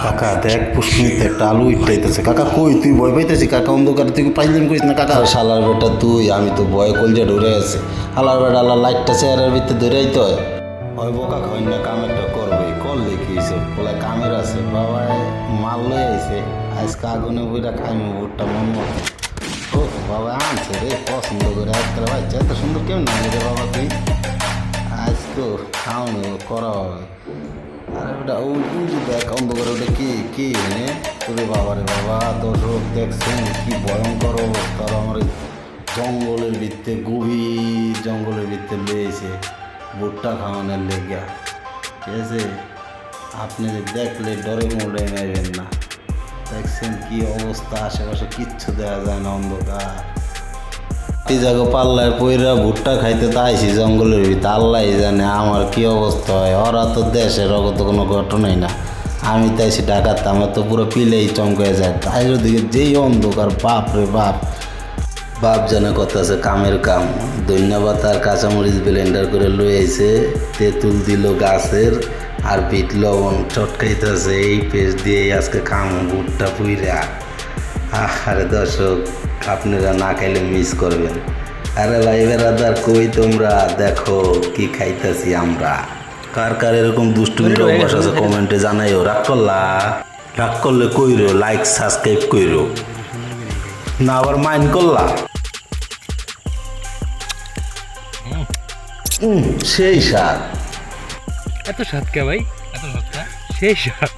কাকা দেখ পুষ্করিতে একটা আলু ইটাইতেছে। কাকা কই তুই ভয় পাইতেছি? কাকা অন্ধকার তুই পাইলেন করিস না কাকা। শালার বেটা তুই, আমি তো ভয়ে কলজা ঢুরে আছে। হালার বেটা আল্লাহ লাইটটা চেয়ারের ভিতরে ধরেই তো হয় বোকা খাই না, কামেরটা করবে করলে কি হয়েছে? বলে কামের আছে বাবা, মাল লয়ে আইছে আজকে আগুনে বইটা খাইমু ভুট্টা মন মতো। ও বাবা আনছে রে পছন্দ করে একটা বাচ্চা এত সুন্দর কেমন আনলি রে বাবা তুই? আজকে খাওয়ানো করা হবে। আরে ওটা ওই যে দেখ অন্ধকার ওটা কি এনে তোরে বাবা রে বাবা, দর্শক দেখছেন কি ভয়ঙ্কর অবস্থা। আমার জঙ্গলের ভিতরে, গভীর জঙ্গলের ভিতরে লেগেছে ভুট্টা খাওয়ানোর লেগা। ঠিক আছে, আপনি দেখলে ডরে মোড়ে নেবেন না। দেখছেন কি অবস্থা, আশেপাশে কিচ্ছু দেখা যায় না, অন্ধকার। এই জায়গা পাল্লায় পইরা ভুট্টা খাইতে তাইছি জঙ্গলের ভিতরে, আল্লাহ জানে আমার কি অবস্থা হয়। ওরা তো দেশের অগত কোনো ঘটনাই না, আমি তাইছি ঢাকাতে, আমার তো পুরো পিলেই চমকে যায়। তাই ওদিকে যেই অন্ধকার, বাপ রে বাপ। বাপ জানে কত আছে কামের কাম। ধন্যবাদ আর কাঁচামরিচ ব্লেন্ডার করে লয়ে আইছে, তেঁতুল দিল গাছের আর বিট লবণ চটকাইতেছে। এই পেস্ট দিয়ে আজকে খাম ভুট্টা পুইরা। আরে দর্শক আপনারা না খাইলে মিস করবেন। আরে ভাই বেড়াদার কই তোমরা, দেখো কি খাইতেছি আমরা। কার কার এরকম দুষ্টুমির অভ্যাস আছে কমেন্টে জানাইও। রাগ করলে কইরো, লাইক সাবস্ক্রাইব কইরো না, আবার মাইন্ড করলা। সেই স্বাদ। এত স্বাদ কে ভাই? এত স্বাদ সেই স্বাদ।